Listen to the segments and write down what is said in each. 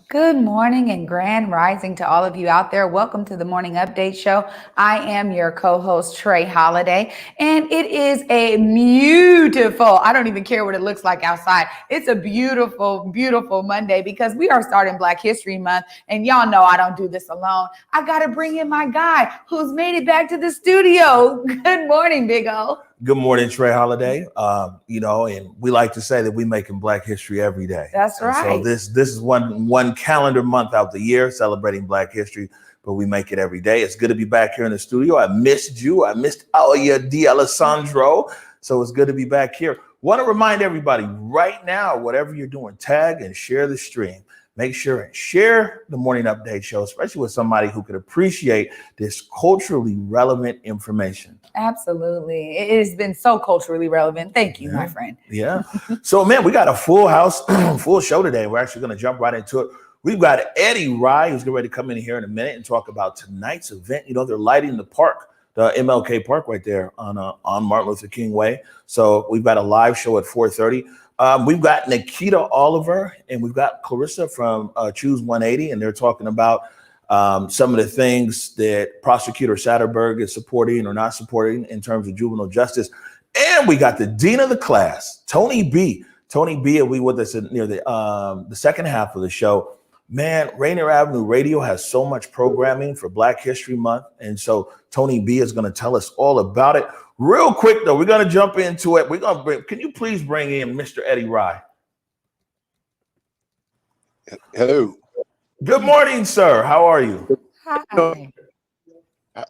Good morning and grand rising to all of you out there. Welcome to the Morning Update Show. I am your co-host, Trey Holiday, and it is a beautiful, I don't even care what it looks like outside. It's a beautiful, beautiful Monday because we are starting Black History Month, and y'all know I don't do this alone. I got to bring in my guy who's made it back to the studio. Good morning, Big O. Good morning, Trey Holiday. And we like to say that we making Black history every day. That's right. So this is one calendar month out the year celebrating Black history, but we make it every day. It's good to be back here in the studio. I missed you. I missed Alia D'Alessandro. So it's good to be back here. Want to remind everybody right now, whatever you're doing, tag and share the stream. Make sure and share the Morning Update Show, especially with somebody who could appreciate this culturally relevant information. Absolutely. It has been so culturally relevant. Thank you, my friend. Yeah. So, man, we got a full house, full show today. We're actually going to jump right into it. We've got Eddie Rye, who's getting ready to come in here in a minute and talk about tonight's event. You know, they're lighting the park, the MLK Park right there on Martin Luther King Way. So we've got a live show at 4:30. We've got Nikkita Oliver and we've got Clarissa from Choose 180, and they're talking about some of the things that Prosecutor Satterberg is supporting or not supporting in terms of juvenile justice. And we got the dean of the class, Tony B. Tony B will be with us near the second half of the show. Man, Rainier Avenue Radio has so much programming for Black History Month. And so Tony B is going to tell us all about it. Real quick, though, we're going to jump into it. Can you please bring in Mr. Eddie Rye? Hello. Good morning, sir. How are you? Hi.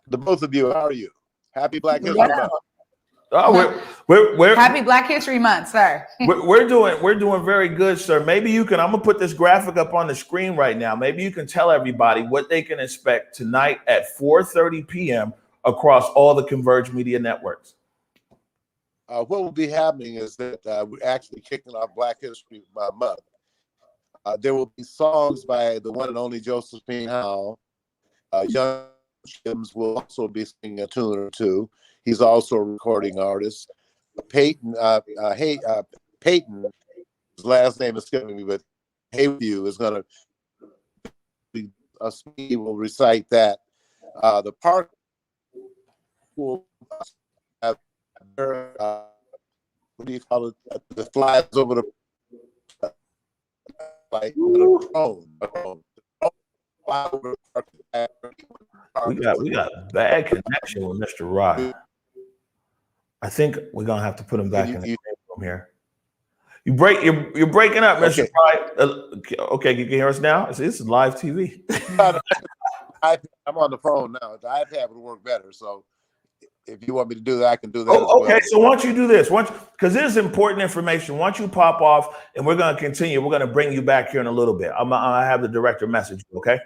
The both of you, how are you? Happy Black History Month. Oh, we're Happy Black History Month, sir. we're doing very good, sir. Maybe you can. I'm gonna put this graphic up on the screen right now. Maybe you can tell everybody what they can expect tonight at 4:30 p.m. across all the Converge media networks. What will be happening is that we're actually kicking off Black History Month. There will be songs by the one and only Josephine Howe. Young Shims will also be singing a tune or two. He's also a recording artist. Peyton, his last name is skipping me, but Hayview is going to be, he will recite that. The park will have, what do you call it? The flies over the, like the drone. We got a bad connection with Mr. Rye. I think we're gonna have to put him back in the room here. You're breaking up, Mr. Okay. Rye. Okay, you can hear us now. This is live TV. I'm on the phone now. The iPad would work better. So if you want me to do that, I can do that. Okay, so once you do this, because this is important information. Once you pop off, and we're going to continue, we're going to bring you back here in a little bit. I have the director message, okay?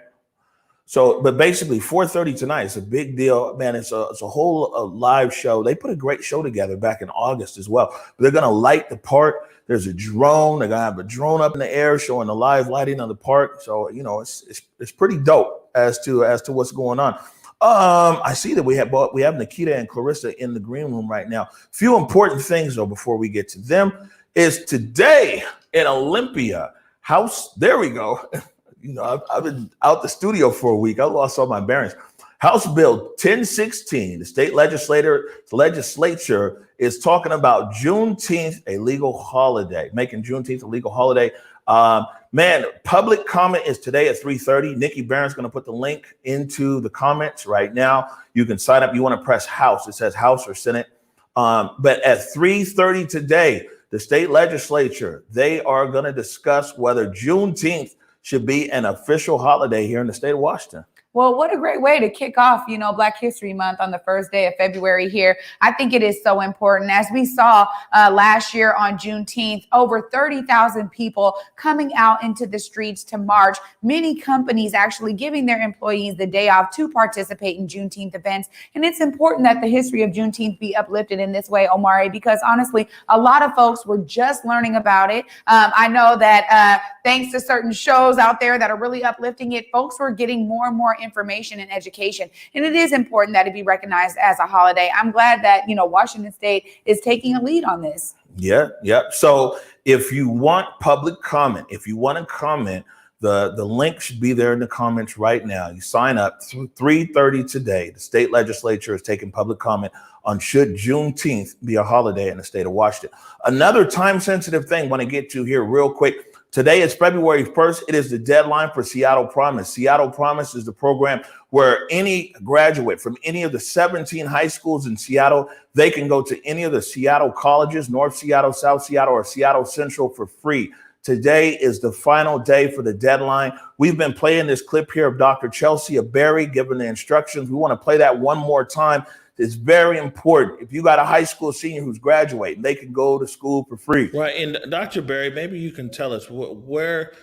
So, but basically, 4:30 tonight. It's a big deal, man. It's a whole live show. They put a great show together back in August as well. They're going to light the park. There's a drone. They're going to have a drone up in the air showing the live lighting of the park. So, you know, it's pretty dope as to what's going on. I see that we have Nikkita and Clarissa in the green room right now. Few important things though before we get to them is today in Olympia House. There we go. You know, I've been out the studio for a week. I lost all my bearings. House Bill 1016, the state legislature is talking about Juneteenth a legal holiday, making Juneteenth a legal holiday. Man, public comment is today at 3:30. Nikki Barron's going to put the link into the comments right now. You can sign up. You want to press House. It says House or Senate. But at 3:30 today, the state legislature, they are going to discuss whether Juneteenth should be an official holiday here in the state of Washington. Well, what a great way to kick off, Black History Month on the first day of February here. I think it is so important. As we saw last year on Juneteenth, over 30,000 people coming out into the streets to march. Many companies actually giving their employees the day off to participate in Juneteenth events. And it's important that the history of Juneteenth be uplifted in this way, Omari, because honestly, a lot of folks were just learning about it. I know that thanks to certain shows out there that are really uplifting it, folks were getting more and more information and education. And it is important that it be recognized as a holiday. I'm glad that, Washington State is taking a lead on this. Yeah. So if you want public comment, if you want to comment, The link should be there in the comments right now. You sign up through 3:30 today. The state legislature is taking public comment on should Juneteenth be a holiday in the state of Washington. Another time-sensitive thing I want to get to here real quick. Today is February 1st. It is the deadline for Seattle Promise. Seattle Promise is the program where any graduate from any of the 17 high schools in Seattle, they can go to any of the Seattle colleges, North Seattle, South Seattle, or Seattle Central for free. Today is the final day for the deadline. We've been playing this clip here of Dr. Chelsea Berry giving the instructions. We want to play that one more time. It's very important. If you got a high school senior who's graduating, they can go to school for free. Right. And Dr. Berry, maybe you can tell us where,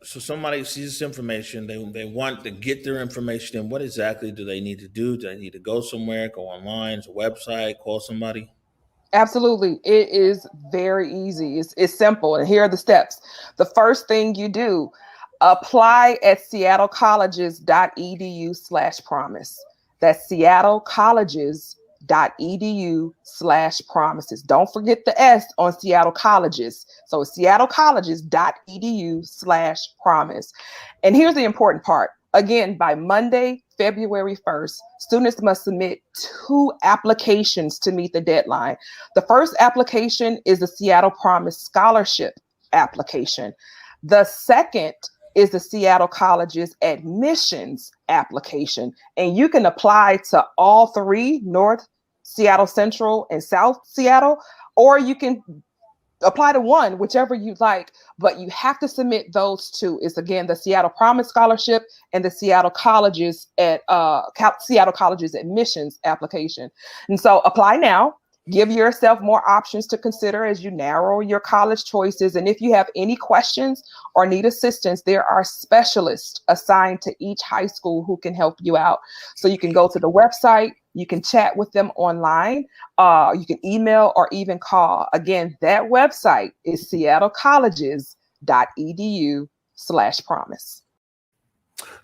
so somebody sees this information, they want to get their information in. What exactly do they need to do? Do they need to go somewhere, go online, to a website, call somebody? Absolutely. It is very easy. It's simple. And here are the steps. The first thing you do, apply at seattlecolleges.edu/promise. That's seattlecolleges.edu/promises. Don't forget the S on Seattle Colleges. So it's seattlecolleges.edu/promise. And here's the important part. Again, by Monday, February 1st, students must submit 2 applications to meet the deadline. The first application is the Seattle Promise Scholarship application. The second is the Seattle Colleges admissions application. And you can apply to all 3, North Seattle Central and South Seattle, or you can apply to one, whichever you like, but you have to submit those 2. It's again the Seattle Promise Scholarship and the Seattle Colleges Seattle Colleges admissions application. And so apply now. Give yourself more options to consider as you narrow your college choices. And if you have any questions or need assistance, there are specialists assigned to each high school who can help you out. So you can go to the website, you can chat with them online, you can email or even call. Again, that website is seattlecolleges.edu/promise.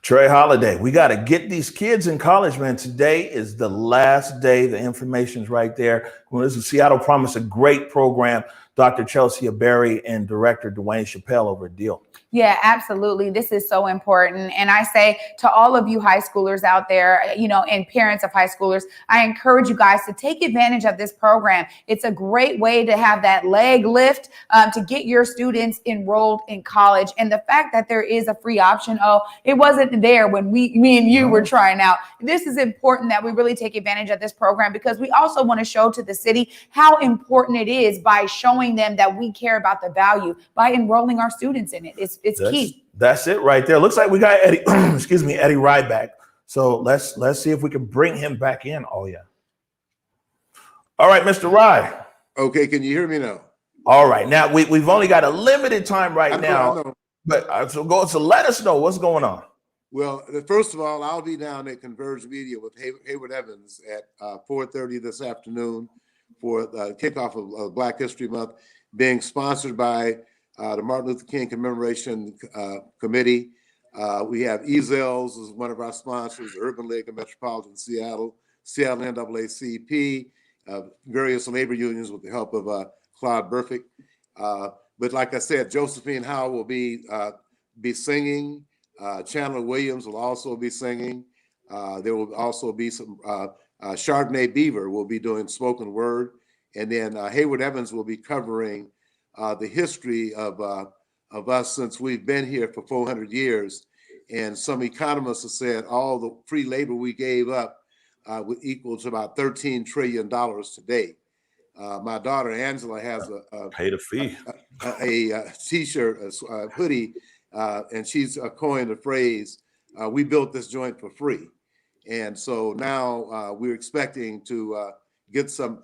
Trey Holiday, we got to get these kids in college, man. Today is the last day. The information's right there. Well, this is Seattle Promise, a great program. Dr. Chelsea Berry and Director Dwayne Chappelle over at Deal. Yeah, absolutely. This is so important. And I say to all of you high schoolers out there, and parents of high schoolers, I encourage you guys to take advantage of this program. It's a great way to have that leg lift to get your students enrolled in college. And the fact that there is a free option, it wasn't there when me and you were trying out. This is important that we really take advantage of this program because we also want to show to the city how important it is by showing them that we care about the value by enrolling our students in it. It's key. That's it right there. Looks like we got Eddie, Eddie Rye back. So let's see if we can bring him back in. Oh yeah. All right, Mr. Rye. Okay, can you hear me now? All right. Now we've only got a limited time right now. I know. But so let us know what's going on. Well, first of all, I'll be down at Converge Media with Hayward Evans at 4:30 this afternoon for the kickoff of Black History Month, being sponsored by the Martin Luther King Commemoration Committee. We have EZELS as one of our sponsors, the Urban League of Metropolitan Seattle, Seattle NAACP, various labor unions with the help of Claude Burfict. But like I said, Josephine Howe will be singing. Chandler Williams will also be singing. There will also be some Chardonnay Beaver will be doing spoken word. And then Hayward Evans will be covering the history of us since we've been here for 400 years. And some economists have said all the free labor we gave up would equal to about $13 trillion today. My daughter Angela has pay the fee, a t-shirt, a hoodie, and she's coined the phrase, we built this joint for free. And so now we're expecting to get some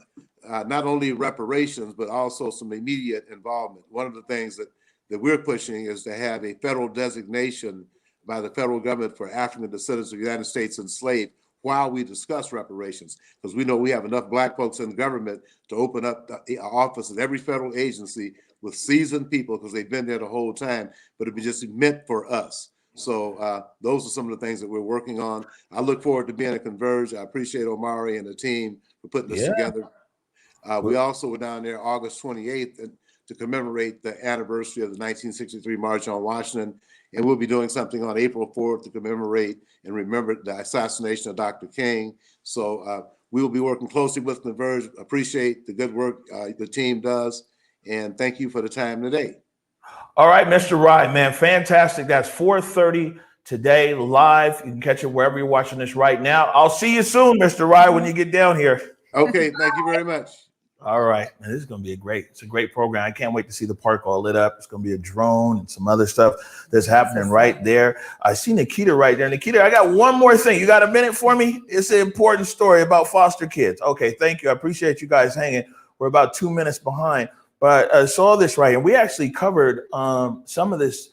not only reparations, but also some immediate involvement. One of the things that we're pushing is to have a federal designation by the federal government for African descendants of the United States enslaved while we discuss reparations, because we know we have enough Black folks in the government to open up the office in every federal agency with seasoned people because they've been there the whole time, but it'd be just meant for us. So those are some of the things that we're working on. I look forward to being at Converge. I appreciate Omari and the team for putting this together. We also were down there August 28th to commemorate the anniversary of the 1963 March on Washington. And we'll be doing something on April 4th to commemorate and remember the assassination of Dr. King. So we will be working closely with Converge. Appreciate the good work the team does. And thank you for the time today. All right, Mr. Rye, man, fantastic. That's 4:30 today live. You can catch it wherever you're watching this right now. I'll see you soon, Mr. Rye, when you get down here. Okay, thank you very much. All right, man, this is going to be it's a great program. I can't wait to see the park all lit up. It's going to be a drone and some other stuff that's happening right there. I see Nikkita right there. Nikkita, I got one more thing. You got a minute for me? It's an important story about foster kids. Okay, thank you. I appreciate you guys hanging. We're about 2 minutes behind, but I saw this right here. We actually covered some of this,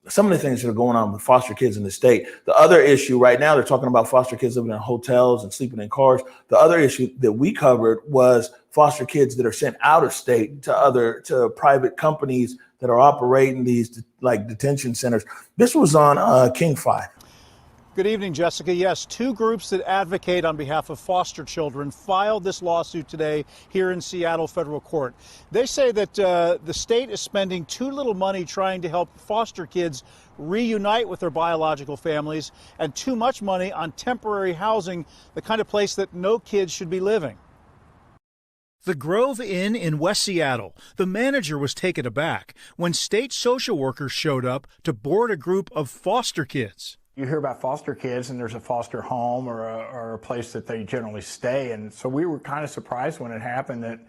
some of the things that are going on with foster kids in the state. The other issue right now, they're talking about foster kids living in hotels and sleeping in cars. The other issue that we covered was foster kids that are sent out of state to private companies that are operating these like detention centers. This was on King 5. Good evening, Jessica. Yes, two groups that advocate on behalf of foster children filed this lawsuit today here in Seattle federal court. They say that the state is spending too little money trying to help foster kids reunite with their biological families and too much money on temporary housing, the kind of place that no kids should be living. The Grove Inn in West Seattle. The manager was taken aback when state social workers showed up to board a group of foster kids. You hear about foster kids and there's a foster home or a place that they generally stay. And so we were kind of surprised when it happened that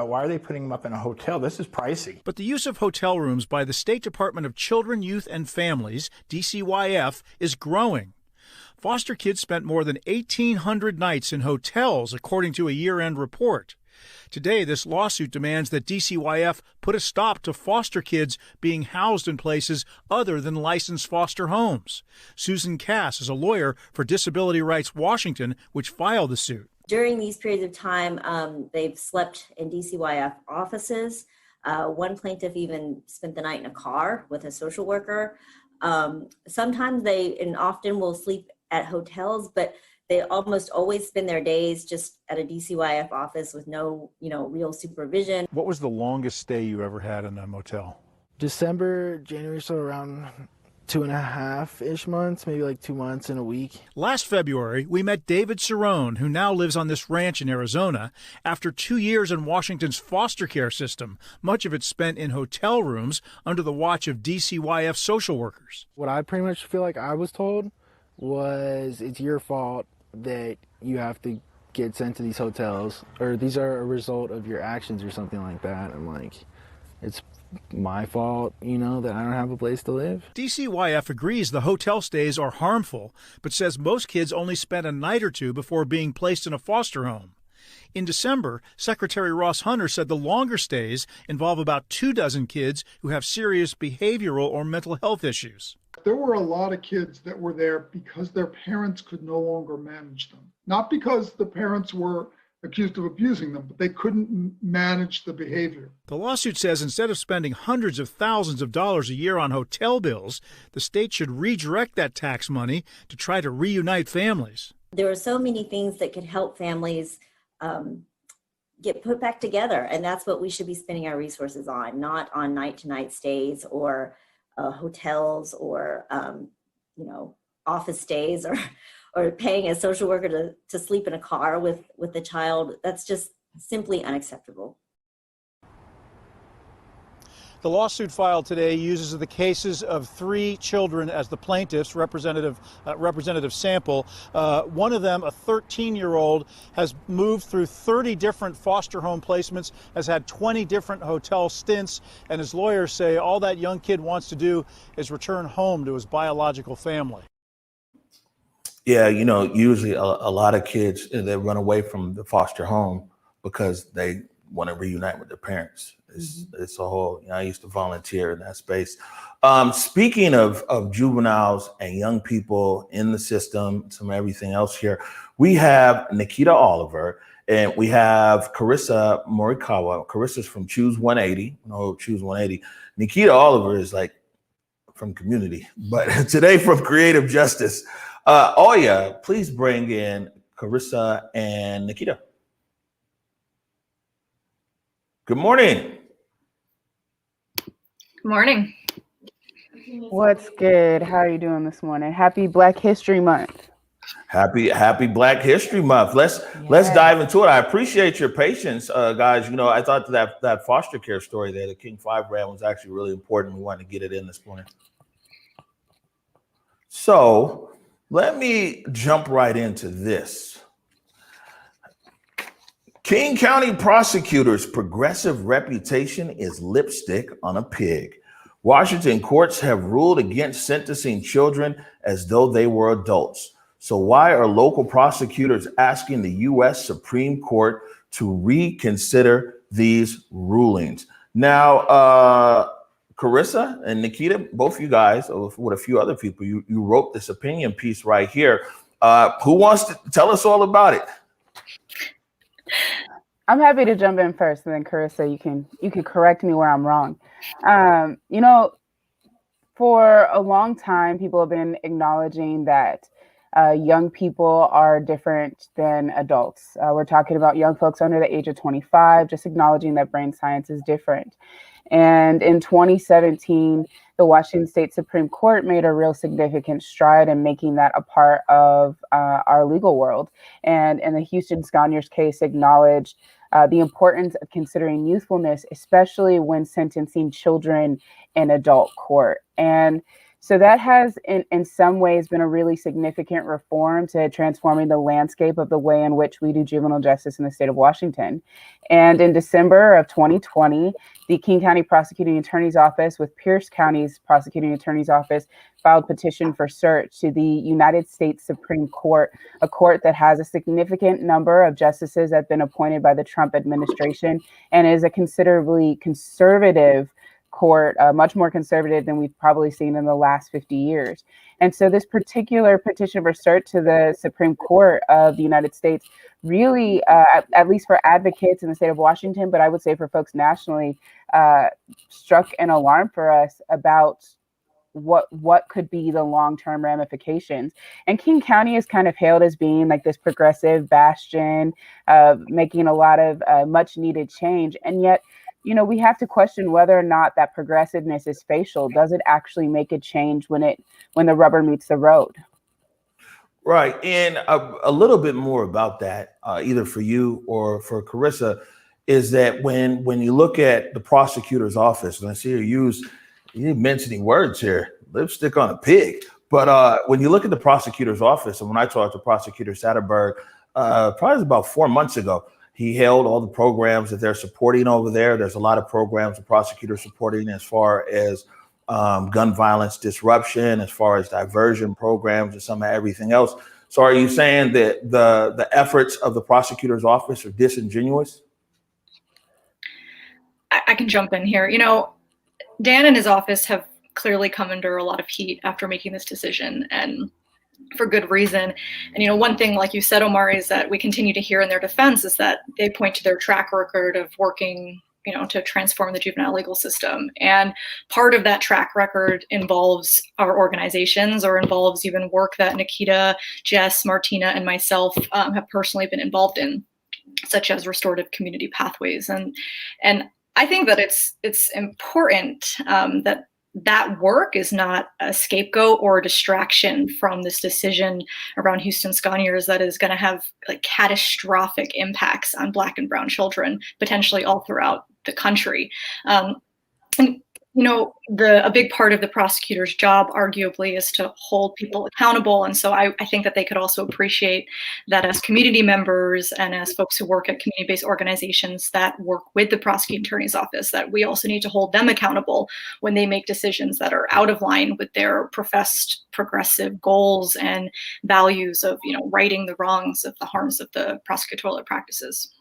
why are they putting them up in a hotel? This is pricey. But the use of hotel rooms by the State Department of Children, Youth, and Families, DCYF, is growing. Foster kids spent more than 1,800 nights in hotels, according to a year-end report. Today, this lawsuit demands that DCYF put a stop to foster kids being housed in places other than licensed foster homes. Susan Cass is a lawyer for Disability Rights Washington, which filed the suit. During these periods of time, they've slept in DCYF offices. One plaintiff even spent the night in a car with a social worker. Sometimes they and often will sleep at hotels, but they almost always spend their days just at a DCYF office with no, real supervision. What was the longest stay you ever had in a motel? December, January, so around 2.5-ish months, maybe like 2 months and a week. Last February, we met David Cerrone, who now lives on this ranch in Arizona, after 2 years in Washington's foster care system, much of it spent in hotel rooms under the watch of DCYF social workers. What I pretty much feel like I was told was it's your fault that you have to get sent to these hotels, or these are a result of your actions or something like that. I'm like, it's my fault, that I don't have a place to live. DCYF agrees the hotel stays are harmful, but says most kids only spend a night or two before being placed in a foster home. In December, Secretary Ross Hunter said the longer stays involve about 24 kids who have serious behavioral or mental health issues. There were a lot of kids that were there because their parents could no longer manage them. Not because the parents were accused of abusing them, but they couldn't manage the behavior. The lawsuit says instead of spending hundreds of thousands of dollars a year on hotel bills, the state should redirect that tax money to try to reunite families. There are so many things that could help families get put back together, and that's what we should be spending our resources on, not on night-to-night stays or hotels or office stays or paying a social worker to sleep in a car with the child. That's just simply unacceptable. The lawsuit filed today uses the cases of 3 children as the plaintiffs, representative sample. One of them, a 13-year-old, has moved through 30 different foster home placements, has had 20 different hotel stints, and his lawyers say all that young kid wants to do is return home to his biological family. Yeah, usually a lot of kids, they run away from the foster home because they want to reunite with their parents. It's a whole, I used to volunteer in that space. Speaking of juveniles and young people in the system, some everything else here, we have Nikkita Oliver and we have Carissa Morikawa. Carissa's from Choose 180. Choose 180. Nikkita Oliver is like from Community, but today from Creative Justice. Oya, please bring in Carissa and Nikkita. Good morning. Good morning. What's good? How are you doing this morning? Happy Black History Month. Happy Black History Month. Let's dive into it. I appreciate your patience, guys. You know, I thought that foster care story there, the King 5 ran, was actually really important. We wanted to get it in this morning. So let me jump right into this. King County prosecutors' progressive reputation is lipstick on a pig. Washington courts have ruled against sentencing children as though they were adults. So why are local prosecutors asking the U.S. Supreme Court to reconsider these rulings? Now, Carissa and Nikkita, both you guys, with a few other people, you wrote this opinion piece right here. Who wants to tell us all about it? I'm happy to jump in first, and then Carissa, you can correct me where I'm wrong. You know, for a long time, people have been acknowledging that young people are different than adults. We're talking about young folks under the age of 25, just acknowledging that brain science is different. And in 2017, the Washington State Supreme Court made a real significant stride in making that a part of our legal world. And in the Houston Sconyers case, acknowledged the importance of considering youthfulness, especially when sentencing children in adult court. And so that has, in some ways, been a really significant reform to transforming the landscape of the way in which we do juvenile justice in the state of Washington. And in December of 2020, the King County Prosecuting Attorney's Office with Pierce County's Prosecuting Attorney's Office filed petition for cert to the United States Supreme Court, a court that has a significant number of justices that have been appointed by the Trump administration and is a considerably conservative court, much more conservative than we've probably seen in the last 50 years. And so this particular petition for cert to the Supreme Court of the United States really, at least for advocates in the state of Washington, but I would say for folks nationally, struck an alarm for us about what could be the long-term ramifications. And King County is kind of hailed as being like this progressive bastion, making a lot of much needed change. And yet, you know, we have to question whether or not that progressiveness is facial. Does it actually make a change when the rubber meets the road? Right. And a little bit more about that, either for you or for Carissa, is that when you look at the prosecutor's office, and I see you mentioning words here, lipstick on a pig. But when you look at the prosecutor's office, and when I talked to Prosecutor Satterberg, probably about 4 months ago, he held all the programs that they're supporting over there. There's a lot of programs the prosecutors supporting as far as gun violence disruption, as far as diversion programs, and some of everything else. So are you saying that the efforts of the prosecutor's office are disingenuous? I can jump in here. You know, Dan and his office have clearly come under a lot of heat after making this decision, and for good reason. And, you know, one thing, like you said, Omari, is that we continue to hear in their defense is that they point to their track record of working, you know, to transform the juvenile legal system. And part of that track record involves our organizations, or involves even work that Nikkita, Jess, Martina, and myself have personally been involved in, such as restorative community pathways. And I think that it's important that work is not a scapegoat or a distraction from this decision around Houston Sconyers that is going to have like catastrophic impacts on Black and brown children, potentially all throughout the country. And you know, a big part of the prosecutor's job, arguably, is to hold people accountable. And so I think that they could also appreciate that as community members and as folks who work at community-based organizations that work with the prosecuting attorney's office, that we also need to hold them accountable when they make decisions that are out of line with their professed progressive goals and values of, you know, righting the wrongs of the harms of the prosecutorial practices.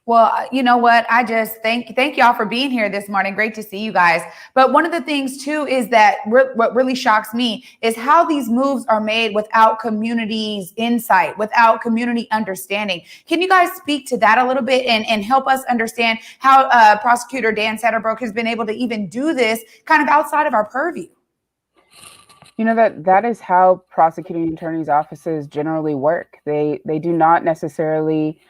Well, you know what? I just thank y'all for being here this morning. Great to see you guys. But one of the things too is that what really shocks me is how these moves are made without community's insight, without community understanding. Can you guys speak to that a little bit and help us understand how Prosecutor Dan Satterberg has been able to even do this kind of outside of our purview? You know, that is how prosecuting attorneys' offices generally work. They do not necessarily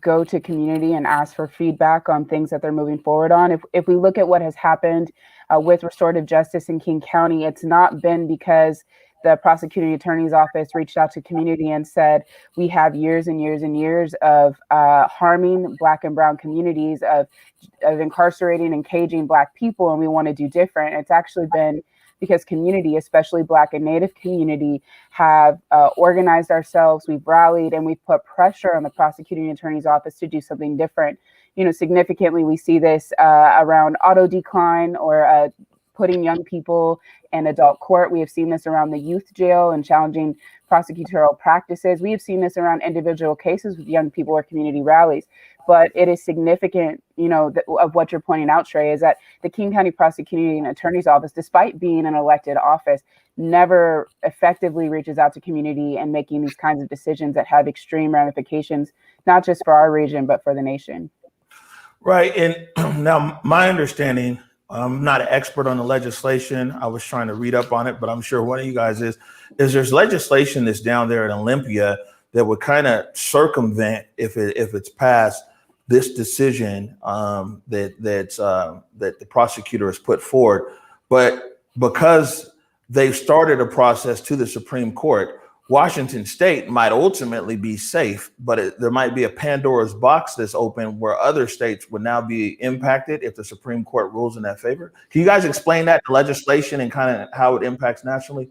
go to community and ask for feedback on things that they're moving forward on. If we look at what has happened with restorative justice in King County, it's not been because the prosecuting attorney's office reached out to community and said, we have years and years and years of harming Black and brown communities, of incarcerating and caging Black people, and we want to do different. It's actually been because community, especially Black and Native community, have organized ourselves, we've rallied, and we've put pressure on the prosecuting attorney's office to do something different. You know, significantly, we see this around auto decline or putting young people in adult court. We have seen this around the youth jail and challenging prosecutorial practices. We have seen this around individual cases with young people or community rallies. But it is significant, you know, of what you're pointing out, Trey, is that the King County Prosecuting Attorney's Office, despite being an elected office, never effectively reaches out to community and making these kinds of decisions that have extreme ramifications, not just for our region, but for the nation. Right. And now my understanding, I'm not an expert on the legislation. I was trying to read up on it, but I'm sure one of you guys is there's legislation that's down there in Olympia that would kind of circumvent, if it's passed, this decision that the prosecutor has put forward. But because they've started a process to the Supreme Court, Washington State might ultimately be safe, but there might be a Pandora's box that's open where other states would now be impacted if the Supreme Court rules in that favor. Can you guys explain that, the legislation and kind of how it impacts nationally?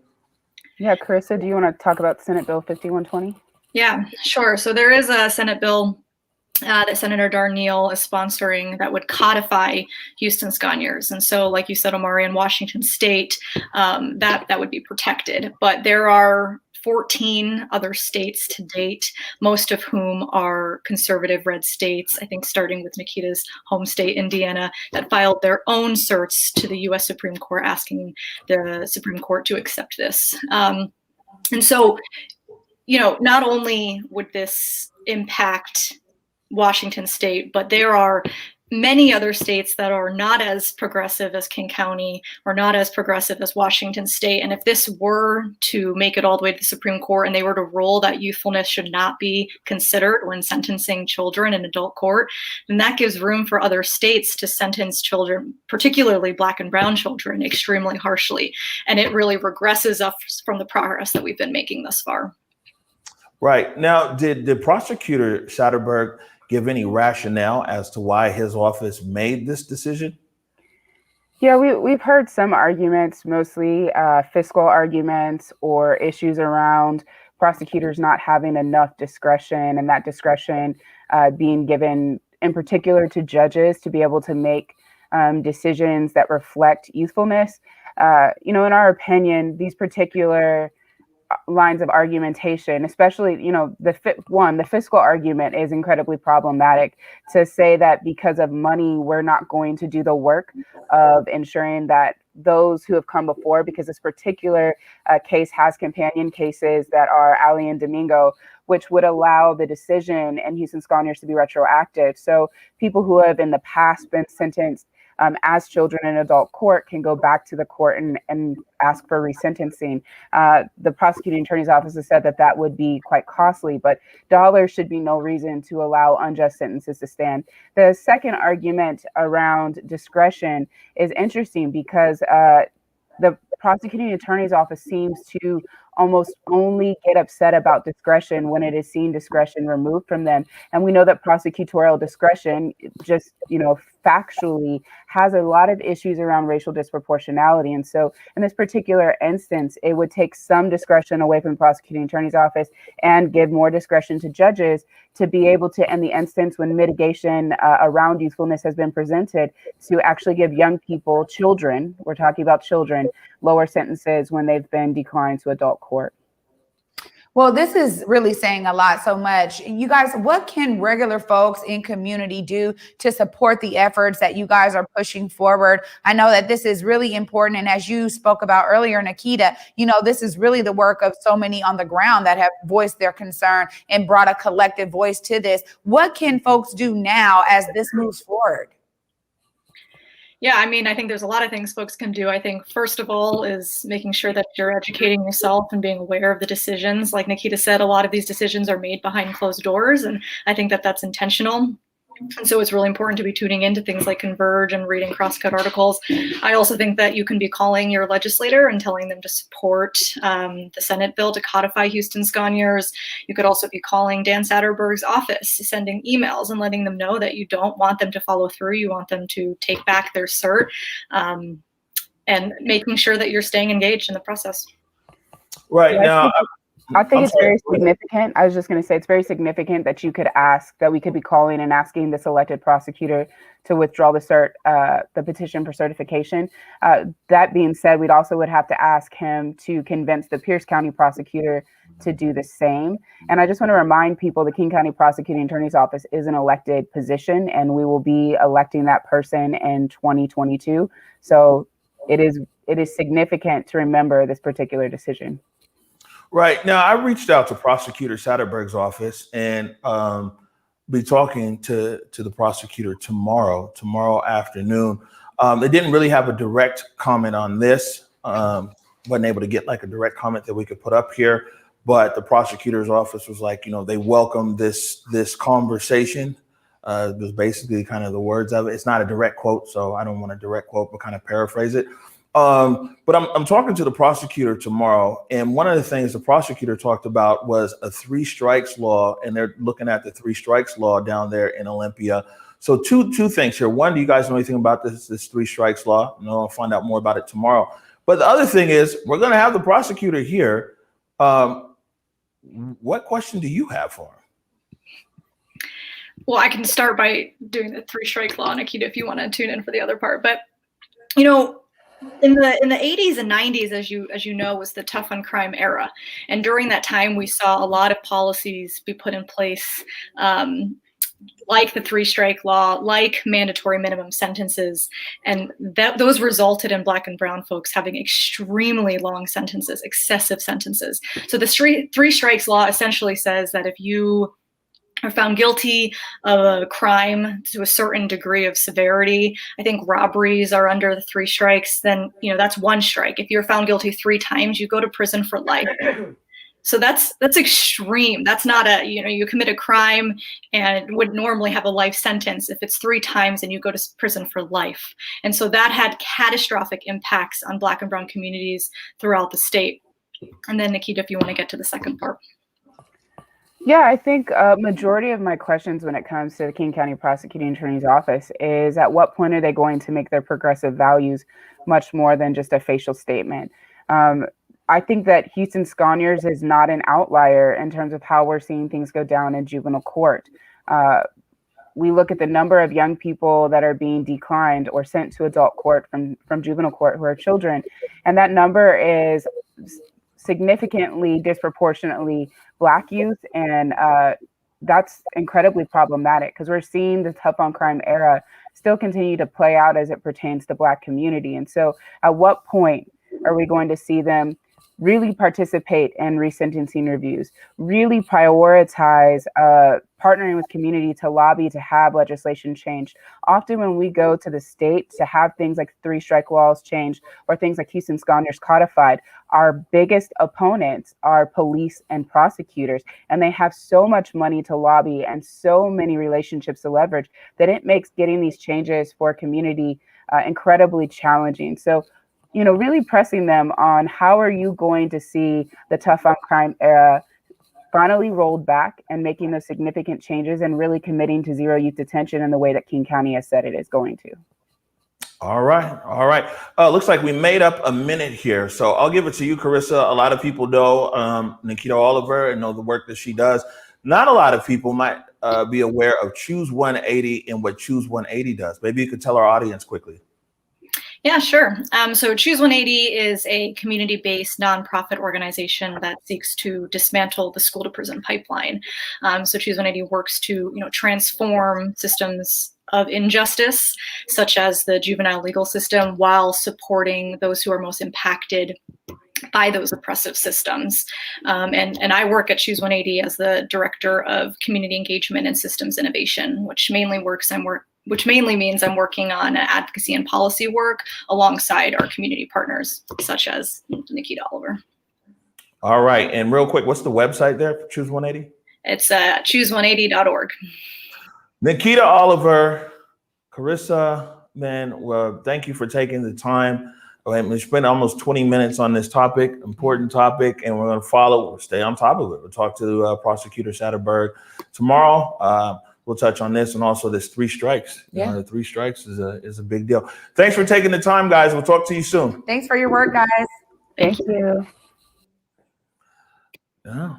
Yeah, Carissa, do you want to talk about Senate Bill 5120? Yeah, sure. So there is a Senate bill that Senator Darnell is sponsoring that would codify Houston Scaniers. And so, like you said, Omari, in Washington State, that would be protected. But there are 14 other states to date, most of whom are conservative red states, I think starting with Nikkita's home state, Indiana, that filed their own certs to the U.S. Supreme Court asking the Supreme Court to accept this. And so, you know, not only would this impact Washington State, but there are many other states that are not as progressive as King County or not as progressive as Washington State. And if this were to make it all the way to the Supreme Court and they were to rule that youthfulness should not be considered when sentencing children in adult court, then that gives room for other states to sentence children, particularly Black and brown children, extremely harshly. And it really regresses us from the progress that we've been making thus far. Right. Now, did the prosecutor Satterberg give any rationale as to why his office made this decision? Yeah, we've heard some arguments, mostly fiscal arguments or issues around prosecutors not having enough discretion, and that discretion being given in particular to judges to be able to make decisions that reflect youthfulness. You know, in our opinion, these particular lines of argumentation, especially, you know, the fiscal argument is incredibly problematic. To say that because of money, we're not going to do the work of ensuring that those who have come before, because this particular case has companion cases that are Ali and Domingo, which would allow the decision in Houston Scaniers to be retroactive. So people who have in the past been sentenced as children in adult court can go back to the court and ask for resentencing. The prosecuting attorney's office has said that that would be quite costly, but dollars should be no reason to allow unjust sentences to stand. The second argument around discretion is interesting because the prosecuting attorney's office seems to almost only get upset about discretion when it is seen discretion removed from them. And we know that prosecutorial discretion, just, you know, factually has a lot of issues around racial disproportionality. And so in this particular instance, it would take some discretion away from the prosecuting attorney's office and give more discretion to judges to be able to, in the instance when mitigation around youthfulness has been presented, to actually give young people, children, we're talking about children, lower sentences when they've been declined to adult court. Well, this is really saying a lot so much. You guys, what can regular folks in community do to support the efforts that you guys are pushing forward? I know that this is really important. And as you spoke about earlier, Nikkita, you know, this is really the work of so many on the ground that have voiced their concern and brought a collective voice to this. What can folks do now as this moves forward? Yeah, I mean, I think there's a lot of things folks can do. I think first of all is making sure that you're educating yourself and being aware of the decisions. Like Nikkita said, a lot of these decisions are made behind closed doors, and I think that that's intentional. And so it's really important to be tuning into things like Converge and reading cross-cut articles. I also think that you can be calling your legislator and telling them to support the Senate bill to codify Houston Sconiers. You could also be calling Dan Satterberg's office, sending emails and letting them know that you don't want them to follow through. You want them to take back their cert, and making sure that you're staying engaged in the process. Right now, I think I'm it's sorry. very significant. I was just going to say it's very significant that you could ask, that we could be calling and asking this elected prosecutor to withdraw the petition for certification. That being said, we'd also would have to ask him to convince the Pierce County prosecutor to do the same. And I just want to remind people the King County Prosecuting Attorney's Office is an elected position, and we will be electing that person in 2022. So it is significant to remember this particular decision. Right now, I reached out to Prosecutor Satterberg's office and be talking to the prosecutor tomorrow afternoon. They didn't really have a direct comment on this. Wasn't able to get like a direct comment that we could put up here, but the prosecutor's office was like, they welcome this conversation. It was basically kind of the words of it. It's not a direct quote, so I don't want a direct quote, but kind of paraphrase it. But I'm talking to the prosecutor tomorrow, and one of the things the prosecutor talked about was a 3 strikes law, and they're looking at the 3 strikes law down there in Olympia. So two things here. One, do you guys know anything about this 3 strikes law? No, I'll find out more about it tomorrow. But the other thing is, we're going to have the prosecutor here. What question do you have for him? Well, I can start by doing the 3 strike law, Nikkita, if you want to tune in for the other part. But in the 80s and 90s, as you know, was the tough on crime era, and during that time, we saw a lot of policies be put in place, like the 3 strike law, like mandatory minimum sentences, and those resulted in Black and brown folks having extremely long sentences, excessive sentences. So the 3 strikes law essentially says that if you are found guilty of a crime to a certain degree of severity, I think robberies are under the 3 strikes, then that's 1 strike. If you're found guilty 3 times, you go to prison for life. So that's extreme. That's not you commit a crime and would normally have a life sentence. If it's 3 times, then you go to prison for life. And so that had catastrophic impacts on Black and brown communities throughout the state. And then Nikkita, if you want to get to the second part. Yeah, I think a majority of my questions when it comes to the King County Prosecuting Attorney's Office is, at what point are they going to make their progressive values much more than just a facial statement? I think that Houston Sconiers is not an outlier in terms of how we're seeing things go down in juvenile court. We look at the number of young people that are being declined or sent to adult court from juvenile court who are children, and that number is significantly disproportionately Black youth, and that's incredibly problematic because we're seeing the tough on crime era still continue to play out as it pertains to Black community. And so at what point are we going to see them really participate in resentencing reviews, really prioritize partnering with community to lobby to have legislation changed? Often when we go to the state to have things like 3 strike laws changed or things like Houston Sconiers codified, our biggest opponents are police and prosecutors, and they have so much money to lobby and so many relationships to leverage that it makes getting these changes for community incredibly challenging. So really pressing them on how are you going to see the tough on crime era finally rolled back and making those significant changes and really committing to 0 youth detention in the way that King County has said it is going to. All right. Looks like we made up a minute here, so I'll give it to you, Carissa. A lot of people know Nikkita Oliver and know the work that she does. Not a lot of people might be aware of Choose 180 and what Choose 180 does. Maybe you could tell our audience quickly. Yeah, sure. So Choose 180 is a community-based nonprofit organization that seeks to dismantle the school to prison pipeline. So Choose 180 works to, transform systems of injustice, such as the juvenile legal system, while supporting those who are most impacted by those oppressive systems. And I work at Choose 180 as the director of community engagement and systems innovation, which mainly works. I'm which mainly means I'm working on advocacy and policy work alongside our community partners, such as Nikkita Oliver. All right. And real quick, what's the website there for Choose 180? It's choose180.org. Nikkita Oliver, Carissa, man, well, thank you for taking the time. We spent almost 20 minutes on this topic, important topic, and we're going to follow, stay on top of it. We'll talk to Prosecutor Satterberg tomorrow. We'll touch on this and also this 3 strikes. Yeah. The 3 strikes is a big deal. Thanks for taking the time, guys. We'll talk to you soon. Thanks for your work, guys. Thank you. Yeah.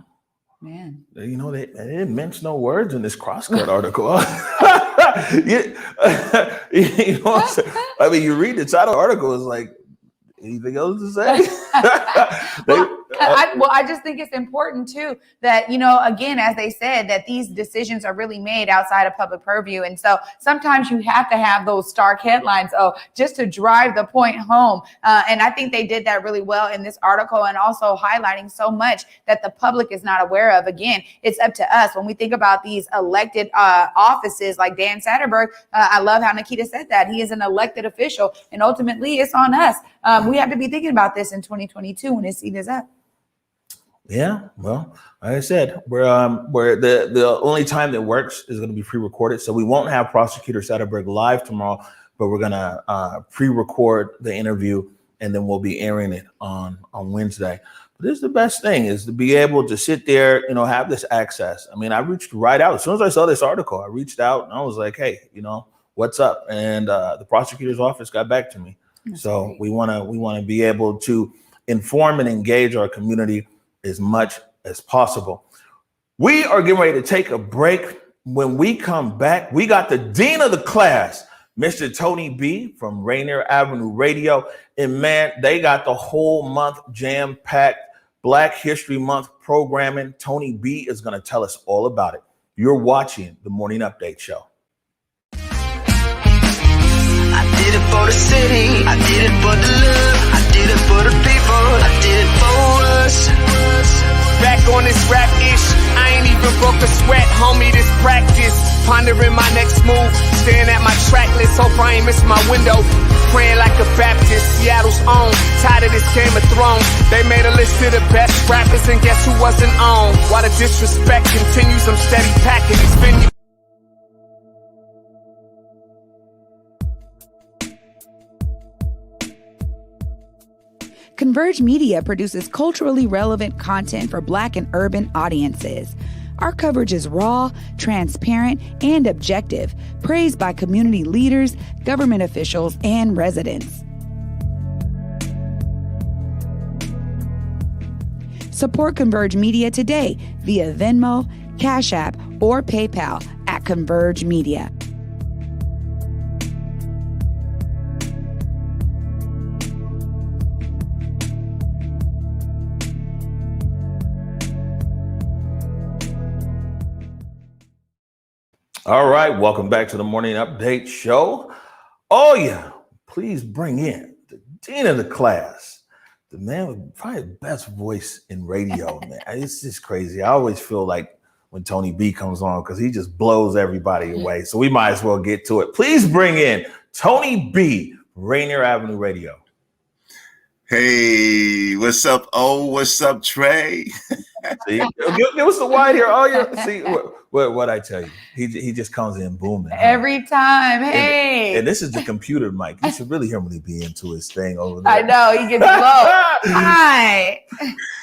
Man. You know, they didn't mention no words in this crosscut article. You know, I mean, you read the title article, it's like, anything else to say? I just think it's important too that, you know, again, as they said, that these decisions are really made outside of public purview. And so sometimes you have to have those stark headlines, just to drive the point home. And I think they did that really well in this article, and also highlighting so much that the public is not aware of. Again, it's up to us when we think about these elected offices like Dan Satterberg. I love how Nikkita said that. He is an elected official, and ultimately it's on us. We have to be thinking about this in 2022 when his seat is up. Yeah, well, like I said, we're the only time that works is going to be pre-recorded, so we won't have Prosecutor Satterberg live tomorrow, but we're going to pre-record the interview, and then we'll be airing it on Wednesday. But this is the best thing, is to be able to sit there, you know, have this access. I mean, I reached right out as soon as I saw this article. I reached out and I was like, hey, you know, what's up? And the prosecutor's office got back to me. So we want to be able to inform and engage our community as much as possible. We are getting ready to take a break. When we come back, we got the dean of the class, Mr. Tony B from Rainier Avenue Radio. And man, they got the whole month jam-packed Black History Month programming. Tony B is going to tell us all about it. You're watching the Morning Update Show. I did it for the city, I did it for the love, I did it for the people, I did it for us. Back on this rap ish, I ain't even broke a sweat, homie, this practice. Pondering my next move, staring at my track list, hope I ain't miss my window. Praying like a Baptist, Seattle's own, tired of this Game of Thrones. They made a list of the best rappers and guess who wasn't on? While the disrespect continues, I'm steady packing these venues. Converge Media produces culturally relevant content for Black and urban audiences. Our coverage is raw, transparent, and objective, praised by community leaders, government officials, and residents. Support Converge Media today via Venmo, Cash App, or PayPal at Converge Media. All right, welcome back to the Morning Update Show. Oh yeah, please bring in the dean of the class, the man with probably the best voice in radio, man. It's just crazy. I always feel like when Tony B comes on, because he just blows everybody away. So we might as well get to it. Please bring in Tony B, Rainier Avenue Radio. Hey, what's up, O? What's up, Trey? See, give us the wide here. Oh yeah, see what I tell you. He just comes in booming every time. Hey, and this is the computer mic. You should really hear him be into his thing over there. I know he gets low. Hi.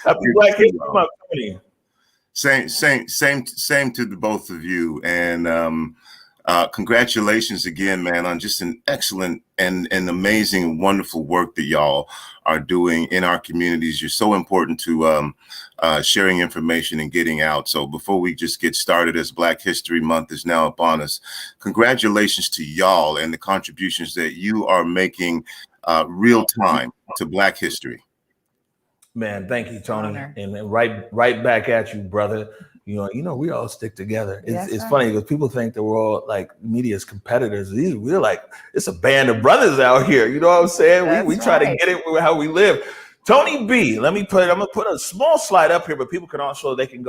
Happy Black History Month, Tony. Same to the both of you, and congratulations again, man, on just an excellent and amazing, wonderful work that y'all are doing in our communities. You're so important to sharing information and getting out. So before we just get started, as Black History Month is now upon us, congratulations to y'all and the contributions that you are making real time to Black history. Man, thank you, Tony, and right back at you, brother. You know, we all stick together. It's funny because people think that we're all like media's competitors. We're like, it's a band of brothers out here. You know what I'm saying? We try to get it with how we live. Tony B, I'm gonna put a small slide up here, but people can also they can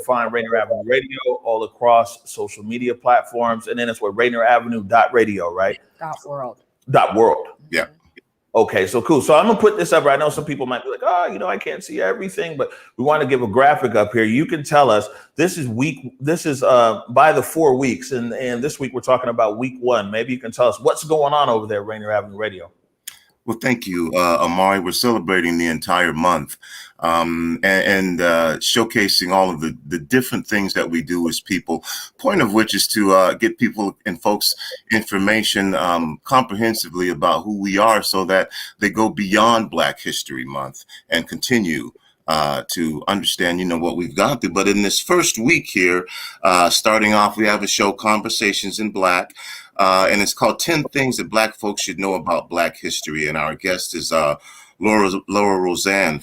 find Rainier Avenue Radio all across social media platforms, and then it's what RainierAvenue.radio, right? .world. .world. Yeah. Okay, so cool. So I'm gonna put this up. I know some people might be like, oh, I can't see everything, but we want to give a graphic up here. You can tell us this is by the 4 weeks, and this week we're talking about week 1. Maybe you can tell us what's going on over there, Rainier Avenue Radio. Well, thank you, Amari. We're celebrating the entire month and showcasing all of the different things that we do as people, point of which is to get people and folks information comprehensively about who we are so that they go beyond Black History Month and continue to understand, what we've gone through. But in this first week here, starting off, we have a show, Conversations in Black. And it's called 10 Things That Black Folks Should Know About Black History. And our guest is Laura Roseanne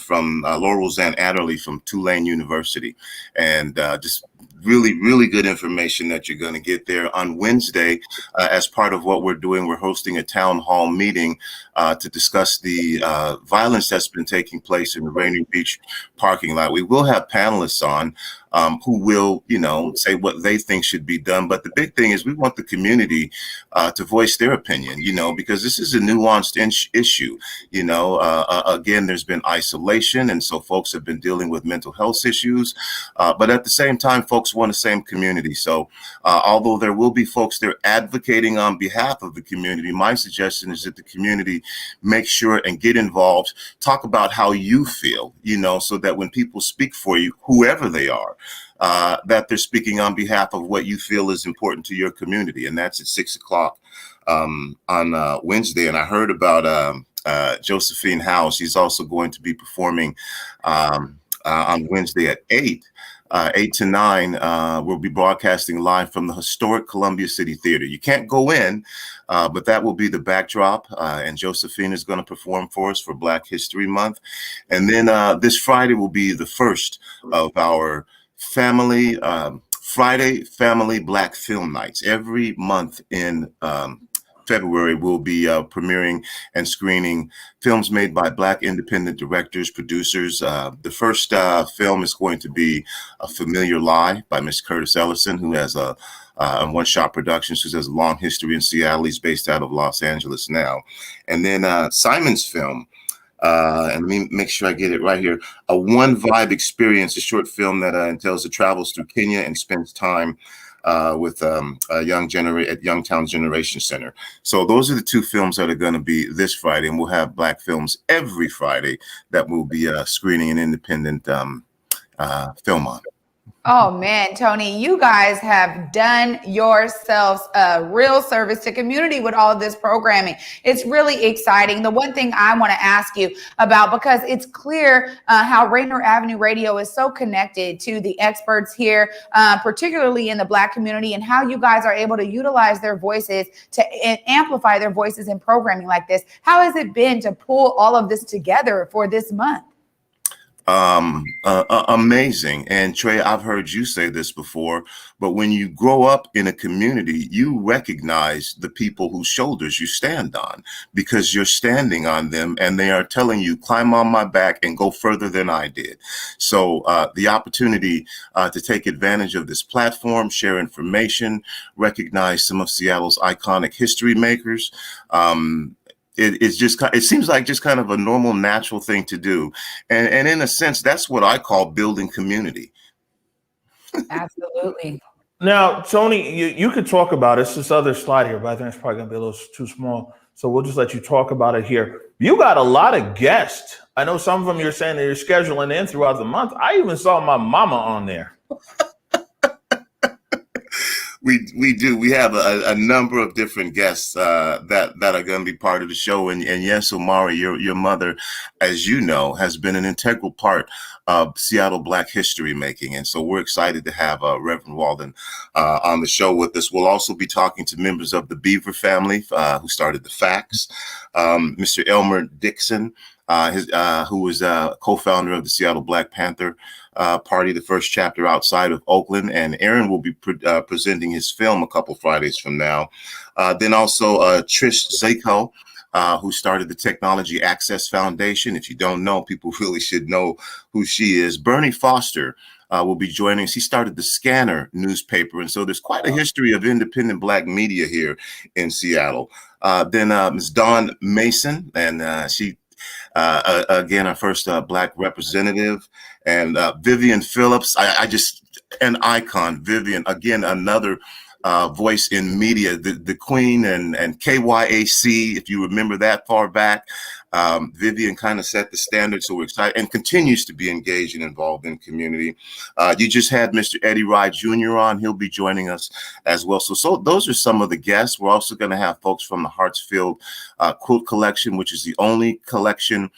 Adderley from Tulane University. And just really good information that you're going to get there. On Wednesday, as part of what we're doing, we're hosting a town hall meeting to discuss the violence that's been taking place in the Rainier Beach parking lot. We will have panelists on who will, say what they think should be done. But the big thing is we want the community to voice their opinion, because this is a nuanced issue. Again, there's been isolation. And so folks have been dealing with mental health issues. But at the same time, folks want the same community. So although there will be folks there advocating on behalf of the community, my suggestion is that the community make sure and get involved, talk about how you feel, so that when people speak for you, whoever they are, that they're speaking on behalf of what you feel is important to your community. And that's at 6:00 on Wednesday. And I heard about Josephine House. She's also going to be performing on Wednesday at 8 to 9. We'll be broadcasting live from the historic Columbia City Theater. You can't go in, but that will be the backdrop. And Josephine is going to perform for us for Black History Month. And then this Friday will be the first of our Friday Family Black Film Nights. Every month in February, we'll be premiering and screening films made by Black independent directors, producers. The first film is going to be A Familiar Lie by Miss Curtis Ellison, who has a One Shot Productions, who has a long history in Seattle. He's based out of Los Angeles now. And then Simon's film, and let me make sure I get it right here. A One Vibe Experience, a short film that entails the travels through Kenya and spends time with at Youngtown Generation Center. So those are the 2 films that are going to be this Friday, and we'll have Black films every Friday that we'll be screening an independent film on. Oh man, Tony, you guys have done yourselves a real service to community with all of this programming. It's really exciting. The one thing I want to ask you about, because it's clear how Rainier Avenue Radio is so connected to the experts here, particularly in the Black community, and how you guys are able to utilize their voices to amplify their voices in programming like this. How has it been to pull all of this together for this month? Amazing. And Trey, I've heard you say this before, but when you grow up in a community, you recognize the people whose shoulders you stand on because you're standing on them and they are telling you, climb on my back and go further than I did. So the opportunity to take advantage of this platform, share information, recognize some of Seattle's iconic history makers, it seems like just kind of a normal, natural thing to do. And in a sense, that's what I call building community. Absolutely. Now, Tony, you could talk about it. It's this other slide here, but I think it's probably going to be a little too small. So we'll just let you talk about it here. You got a lot of guests. I know some of them you're saying that you're scheduling in throughout the month. I even saw my mama on there. We do. We have a number of different guests that are going to be part of the show. And yes, Omari, your mother, as you know, has been an integral part of Seattle Black history making. And so we're excited to have Reverend Walden on the show with us. We'll also be talking to members of the Beaver family who started the Facts, Mr. Elmer Dixon, who was co-founder of the Seattle Black Panther Party, the first chapter outside of Oakland. And Aaron will be presenting his film a couple Fridays from now. Then also Trish Zako, who started the Technology Access Foundation. If you don't know, people really should know who she is. Bernie Foster will be joining us. He started the Scanner newspaper. And so there's quite a history of independent Black media here in Seattle. Then Ms. Dawn Mason, and she, again, our first Black representative. And Vivian Phillips, I just, an icon. Vivian, again, another voice in media, the queen and KYAC, if you remember that far back. Vivian kind of set the standard, so we're excited and continues to be engaged and involved in community. You just had Mr. Eddie Rye Jr. on. He'll be joining us as well. So those are some of the guests. We're also going to have folks from the Hartsfield Quilt Collection, which is the only collection,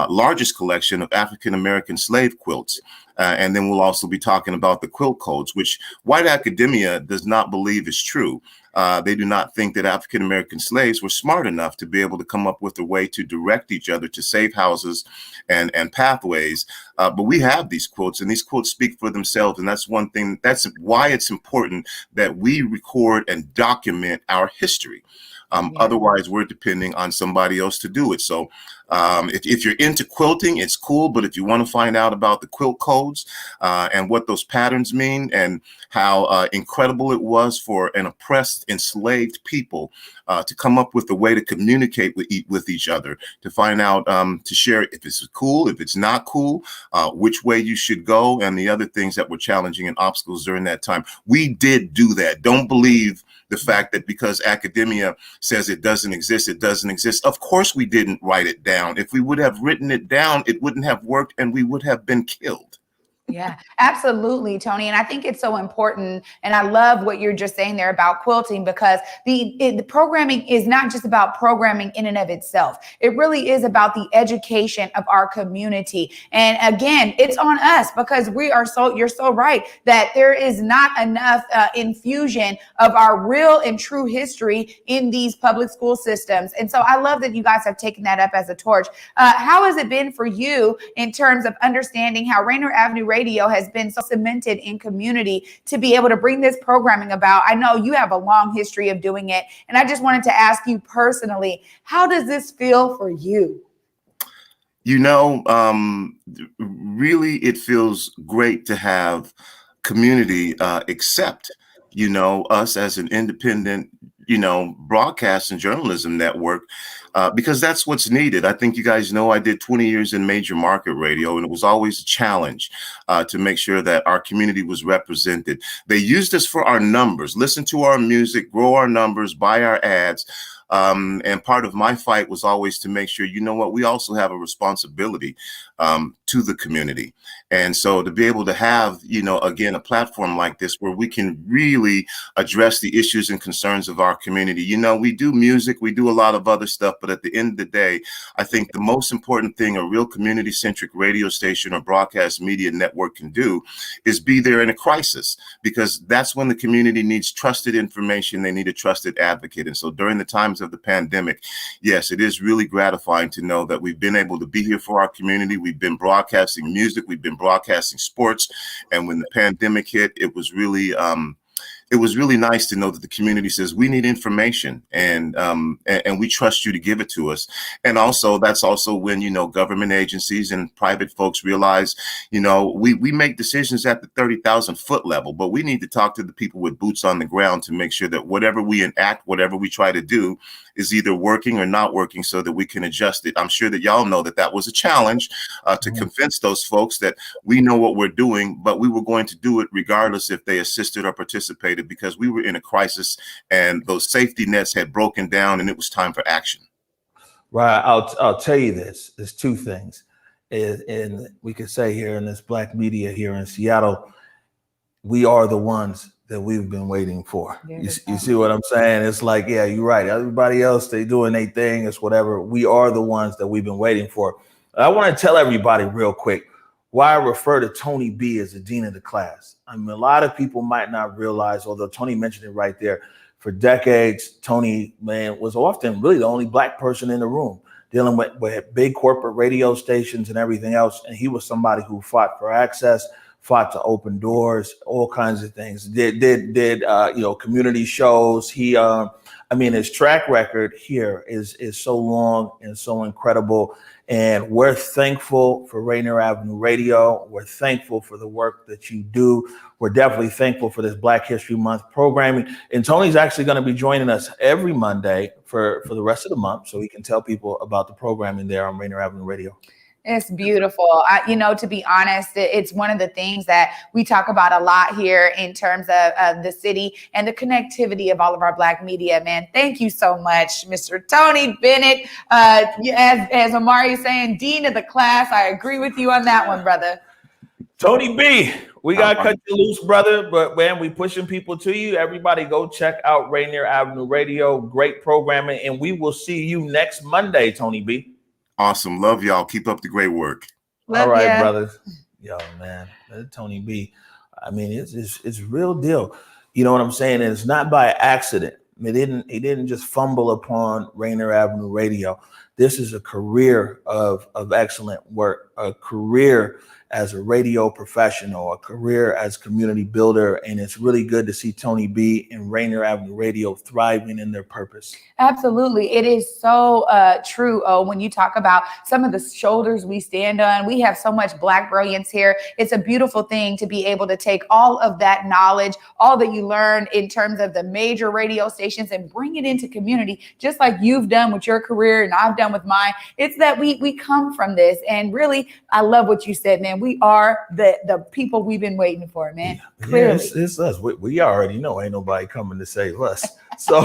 largest collection of African-American slave quilts. And then we'll also be talking about the quilt codes, which white academia does not believe is true. They do not think that African-American slaves were smart enough to be able to come up with a way to direct each other to safe houses and pathways. But we have these quilts, and these quilts speak for themselves. And that's one thing, that's why it's important that we record and document our history. Otherwise, we're depending on somebody else to do it. So if you're into quilting, it's cool. But if you want to find out about the quilt codes and what those patterns mean and how incredible it was for an oppressed, enslaved people to come up with a way to communicate with each other, to find out, to share if it's cool, if it's not cool, which way you should go, and the other things that were challenging and obstacles during that time. We did do that. Don't believe the fact that because academia says it doesn't exist, it doesn't exist. Of course, we didn't write it down. If we would have written it down, it wouldn't have worked and we would have been killed. Yeah, absolutely, Tony. And I think it's so important. And I love what you're just saying there about quilting, because the programming is not just about programming in and of itself. It really is about the education of our community. And again, it's on us, because you're so right that there is not enough infusion of our real and true history in these public school systems. And so I love that you guys have taken that up as a torch. How has it been for you in terms of understanding how Rainier Avenue Radio has been so cemented in community to be able to bring this programming about? I know you have a long history of doing it, and I just wanted to ask you personally, how does this feel for you? You know, really, it feels great to have community accept, us as an independent, broadcast and journalism network, because that's what's needed. I think you guys know I did 20 years in major market radio, and it was always a challenge to make sure that our community was represented. They used us for our numbers, listen to our music, grow our numbers, buy our ads. And part of my fight was always to make sure, we also have a responsibility to the community. And so to be able to have, again, a platform like this where we can really address the issues and concerns of our community. We do music, we do a lot of other stuff, but at the end of the day, I think the most important thing a real community-centric radio station or broadcast media network can do is be there in a crisis, because that's when the community needs trusted information. They need a trusted advocate. And so during the times of the pandemic, yes, it is really gratifying to know that we've been able to be here for our community. We've been broadcasting music, we've been broadcasting sports, and when the pandemic hit, it was really nice to know that the community says we need information, and we trust you to give it to us. And also, that's also when government agencies and private folks realize we make decisions at the 30,000 foot level, but we need to talk to the people with boots on the ground to make sure that whatever we enact, whatever we try to do, is either working or not working, so that we can adjust it. I'm sure that y'all know that was a challenge to convince those folks that we know what we're doing, but we were going to do it regardless if they assisted or participated, because we were in a crisis and those safety nets had broken down and it was time for action. Right. I'll tell you this. There's two things. And we could say here in this Black media here in Seattle, we are the ones that we've been waiting for. You see what I'm saying? It's like, yeah, you're right. Everybody else, they doing their thing, it's whatever. We are the ones that we've been waiting for. I want to tell everybody real quick why I refer to Tony B as the dean of the class. I mean, a lot of people might not realize, although Tony mentioned it right there, for decades, Tony, man, was often really the only Black person in the room dealing with big corporate radio stations and everything else. And he was somebody who fought for access, fought to open doors, all kinds of things. Did community shows. His track record here is so long and so incredible. And we're thankful for Rainier Avenue Radio. We're thankful for the work that you do. We're definitely thankful for this Black History Month programming. And Tony's actually going to be joining us every Monday for the rest of the month, so he can tell people about the programming there on Rainier Avenue Radio. It's beautiful. To be honest, it's one of the things that we talk about a lot here in terms of the city and the connectivity of all of our Black media, man. Thank you so much, Mr. Tony Bennett. As Omari is saying, Dean of the class. I agree with you on that one, brother. Tony B, we got to cut you loose, brother. But, man, we pushing people to you. Everybody go check out Rainier Avenue Radio. Great programming. And we will see you next Monday, Tony B. Awesome. Love y'all. Keep up the great work. All right, brothers. Yo, man, Tony B. It's real deal. You know what I'm saying? And it's not by accident. He didn't just fumble upon Rainier Avenue Radio. This is a career of excellent work, a career as a radio professional, a career as community builder. And it's really good to see Tony B and Rainier Avenue Radio thriving in their purpose. Absolutely. It is so true. Oh, when you talk about some of the shoulders we stand on, we have so much Black brilliance here. It's a beautiful thing to be able to take all of that knowledge, all that you learned in terms of the major radio stations, and bring it into community, just like you've done with your career and I've done with mine. It's that we come from this. And really, I love what you said, man. We are the people we've been waiting for, man. Clearly. Yeah, it's us. We already know ain't nobody coming to save us. So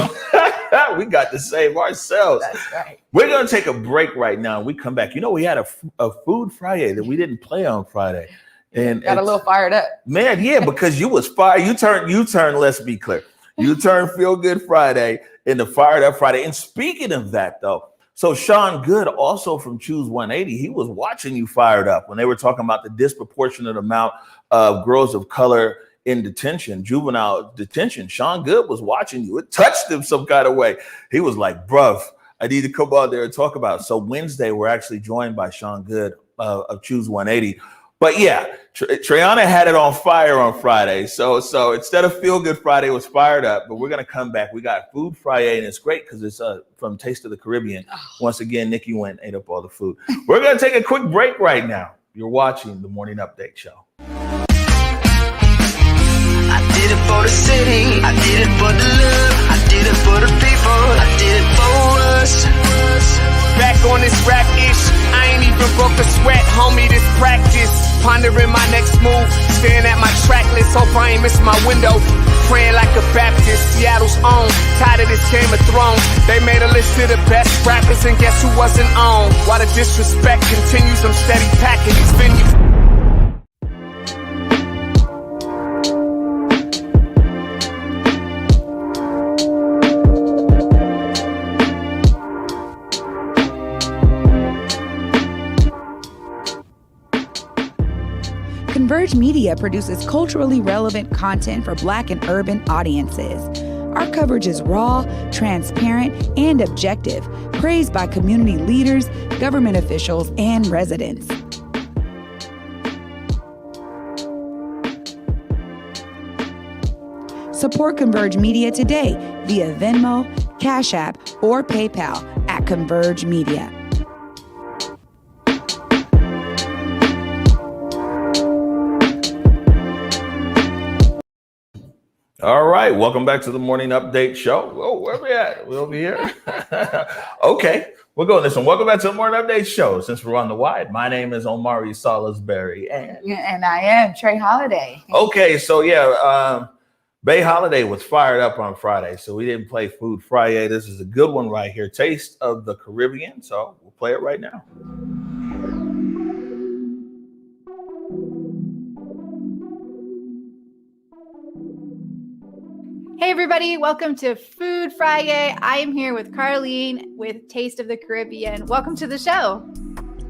we got to save ourselves. That's right. We're going to take a break right now. We come back. We had a Food Friday that we didn't play on Friday. And got a little fired up. Man, yeah, because you was fired. You turned, let's be clear. You turned Feel Good Friday into Fired Up Friday. And speaking of that, though, so Sean Good, also from Choose 180, he was watching you fired up when they were talking about the disproportionate amount of girls of color in detention, juvenile detention. Sean Good was watching you. It touched him some kind of way. He was like, bruv, I need to come out there and talk about it. So Wednesday, we're actually joined by Sean Good of Choose 180. But yeah, Trayana had it on fire on Friday. So instead of Feel Good Friday, it was Fired Up. But we're going to come back. We got Food Friday, and it's great because it's from Taste of the Caribbean. Once again, Nikki went and ate up all the food. We're going to take a quick break right now. You're watching the Morning Update Show. I did it for the city. I did it for the love. I did it for the people. I did it for us. Back on this rap-ish. I ain't even broke a sweat, homie, this practice. Pondering my next move, staring at my track list. Hope I ain't missing my window. Praying like a Baptist, Seattle's own. Tired of this Game of Thrones. They made a list of the best rappers, and guess who wasn't on? While the disrespect continues, I'm steady packing these venues. Converge Media produces culturally relevant content for Black and urban audiences. Our coverage is raw, transparent, and objective, praised by community leaders, government officials, and residents. Support Converge Media today via Venmo, Cash App, or PayPal at Converge Media. All right, welcome back to the Morning Update Show. Oh, where we at? We over here? Okay, we'll go on this one. Welcome back to the Morning Update Show. Since we're on the wide, my name is Omari Salisbury. And I am Trey Holiday. Okay, so yeah, Bay Holiday was fired up on Friday, so we didn't play Food Friday. This is a good one right here, Taste of the Caribbean. So we'll play it right now. Hey everybody, welcome to Food Friday. I am here with Carlene with Taste of the Caribbean. Welcome to the show.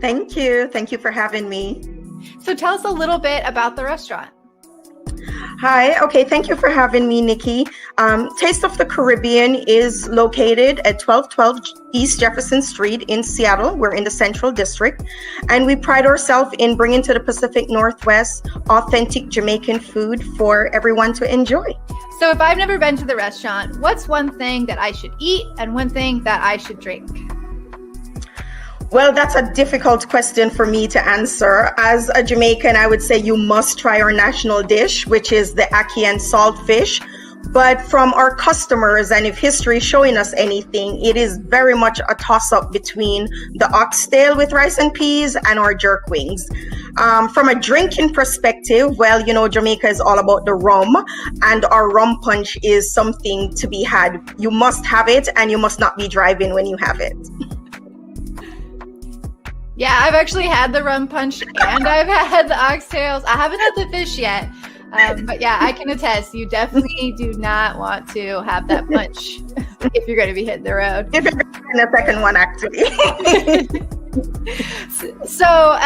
Thank you. Thank you for having me. So tell us a little bit about the restaurant. Hi. Okay. Thank you for having me, Nikki. Taste of the Caribbean is located at 1212 East Jefferson Street in Seattle. We're in the Central District, and we pride ourselves in bringing to the Pacific Northwest authentic Jamaican food for everyone to enjoy. So if I've never been to the restaurant, what's one thing that I should eat and one thing that I should drink? Well, that's a difficult question for me to answer. As a Jamaican, I would say you must try our national dish, which is the ackee and saltfish. But from our customers, and if history is showing us anything, it is very much a toss-up between the oxtail with rice and peas and our jerk wings. From a drinking perspective, well, you know, Jamaica is all about the rum, and our rum punch is something to be had. You must have it, and you must not be driving when you have it. Yeah, I've actually had the rum punch and I've had the oxtails. I haven't had the fish yet. But yeah, I can attest, you definitely do not want to have that punch if you're going to be hitting the road. If you're in the second one, actually. So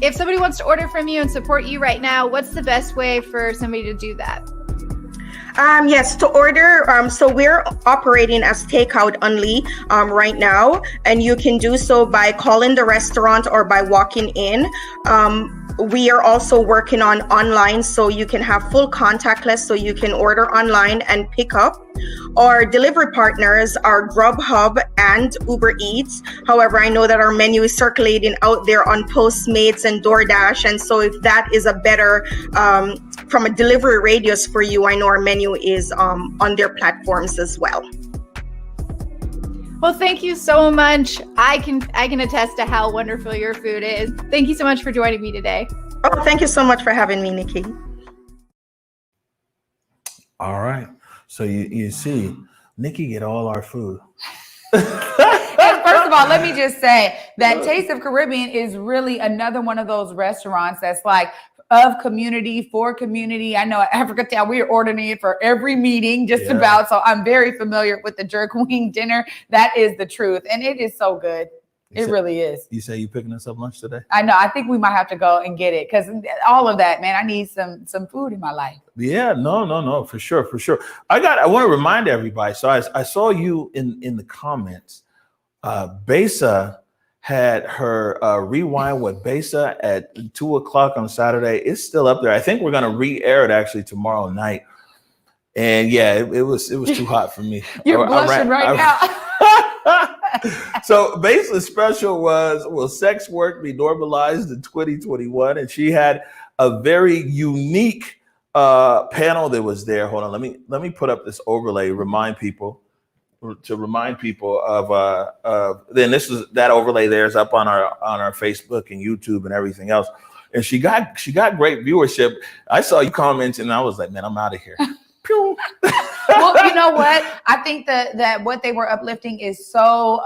if somebody wants to order from you and support you right now, what's the best way for somebody to do that? Yes, to order. So we're operating as takeout only right now, and you can do so by calling the restaurant or by walking in. We are also working on online, so you can have full contactless, so you can order online and pick up. Our delivery partners are Grubhub and Uber Eats. However, I know that our menu is circulating out there on Postmates and DoorDash, and so if that is a better from a delivery radius for you, I know our menu is on their platforms as well. Well, thank you so much. I can attest to how wonderful your food is. Thank you so much for joining me today. Oh, thank you so much for having me, Nikki. All right. So you see, Nikki get all our food. And first of all, let me just say that Taste of Caribbean is really another one of those restaurants that's like of community, for community. I know at Africa Town, we're ordering it for every meeting just about. So I'm very familiar with the jerk wing dinner. That is the truth. And it is so good. It really is. You say you picking us up lunch today? I know. I think we might have to go and get it because all of that, man, I need some food in my life. Yeah, no, for sure. I want to remind everybody. So I saw you in the comments. Besa had her Rewind with Besa at 2:00 on Saturday. It's still up there. I think we're gonna re-air it actually tomorrow night. And yeah, it was too hot for me. You're blushing right now. So Besa's special was, will sex work be normalized in 2021? And she had a very unique panel that was there. Hold on, let me put up this overlay. Remind people of then this is that overlay there is up on our Facebook and YouTube and everything else. And she got great viewership. I saw you comment and I was like, man, I'm out of here. Well, you know what? I think that what they were uplifting is so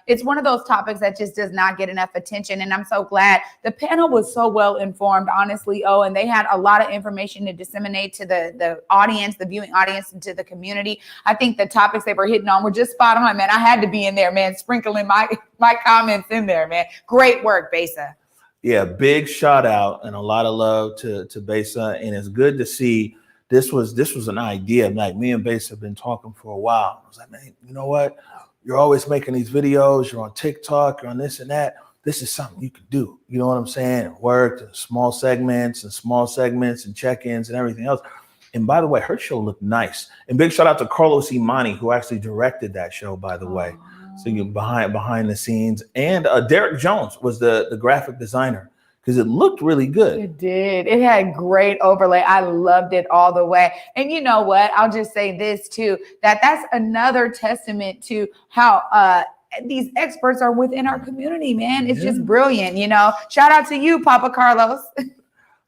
it's one of those topics that just does not get enough attention. And I'm so glad the panel was so well informed, honestly. Oh, and they had a lot of information to disseminate to the audience, the viewing audience, and to the community. I think the topics they were hitting on were just spot on, man. I had to be in there, man, sprinkling my comments in there, man. Great work, Besa. Yeah, big shout out and a lot of love to Besa. And it's good to see. This was an idea. Like me and Besa have been talking for a while. I was like, man, you know what? You're always making these videos. You're on TikTok. You're on this and that. This is something you can do. You know what I'm saying? It worked. And small segments and check-ins and everything else. And by the way, her show looked nice. And big shout out to Carlos Imani, who actually directed that show, by the way. So you're behind the scenes. And Derek Jones was the graphic designer, because it looked really good. It did. It had great overlay. I loved it all the way. And you know what? I'll just say this too, that's another testament to how these experts are within our community, man. It's just brilliant, you know. Shout out to you, Papa Carlos.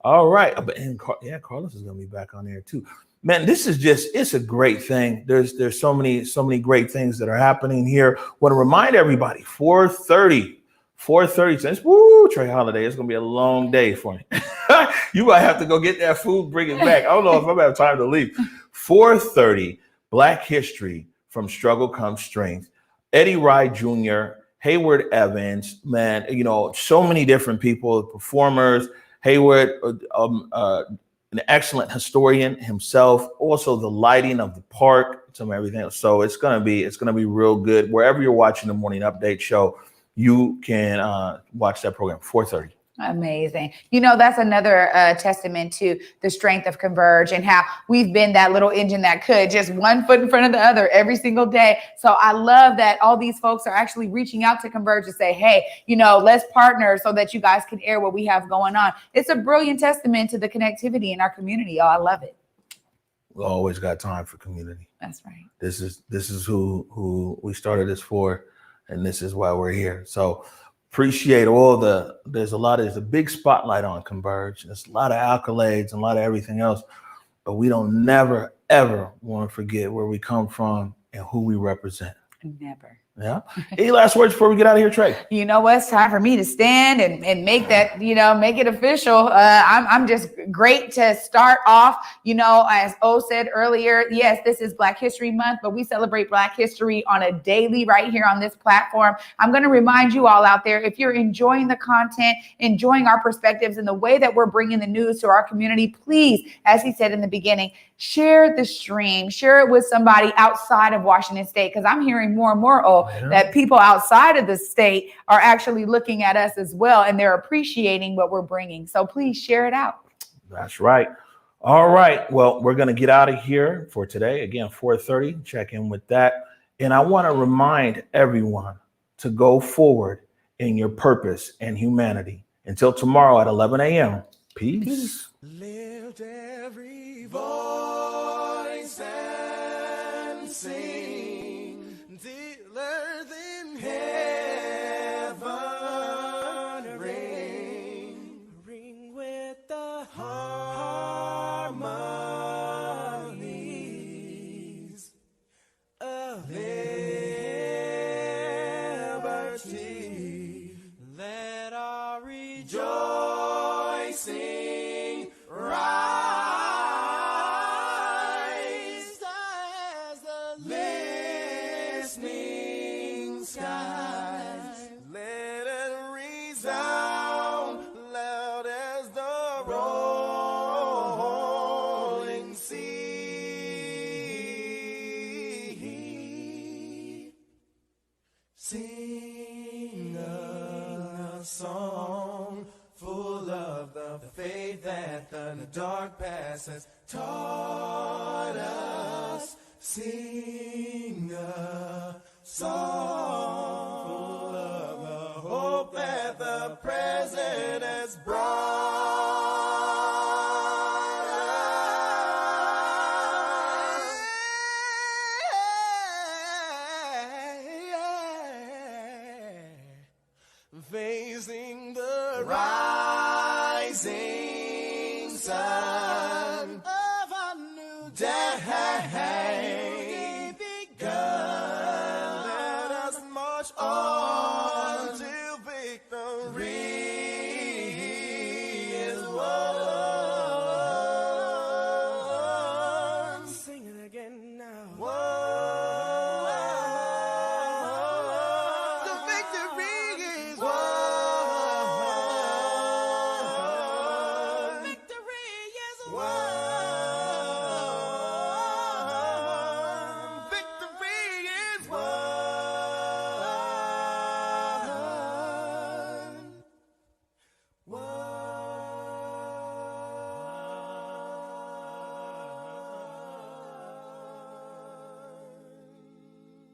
All right. And Carlos is going to be back on there too. Man, this is it's a great thing. There's so many great things that are happening here. Want to remind everybody, 4:30 cents. Woo, Trey Holiday. It's gonna be a long day for me. You might have to go get that food, bring it back. I don't know if I'm gonna have time to leave. 4:30, Black History, From Struggle Comes Strength. Eddie Rye Jr., Hayward Evans, man, you know, so many different people, performers. Hayward, an excellent historian himself. Also, the lighting of the park, some everything else. So it's gonna be real good. Wherever you're watching the Morning Update show, you can watch that program 4:30. Amazing. You know, that's another testament to the strength of Converge and how we've been that little engine that could, just one foot in front of the other every single day. So I love that all these folks are actually reaching out to Converge to say, hey, you know, let's partner so that you guys can air what we have going on. It's a brilliant testament to the connectivity in our community. Oh, I love it. We always got time for community. That's right. This is who we started this for, and this is why we're here. So appreciate there's a big spotlight on Converge. There's a lot of accolades and a lot of everything else, but we don't never, ever want to forget where we come from and who we represent. Never. Yeah. Any last words before we get out of here, Trey? You know what? It's time for me to stand and make that, you know, make it official. I'm just great to start off, you know, as O said earlier, yes, this is Black History Month, but we celebrate Black history on a daily right here on this platform. I'm going to remind you all out there, if you're enjoying the content, enjoying our perspectives and the way that we're bringing the news to our community, please, as he said in the beginning, share the stream, share it with somebody outside of Washington State, because I'm hearing more and more, that people outside of the state are actually looking at us as well, and they're appreciating what we're bringing. So please share it out. That's right. All right. Well, we're going to get out of here for today. Again, 4:30, check in with that. And I want to remind everyone to go forward in your purpose and humanity. Until tomorrow at 11 a.m. Peace. Lift every voice and sing till earth in heaven ring with the harmonies of liberty. Let our rejoicing rise as the listening skies. Let it resound loud as the rolling sea. Sing a song full of the faith that the dark past has taught us. Sing a song full of the hope that the present has brought us. Facing the rising sun.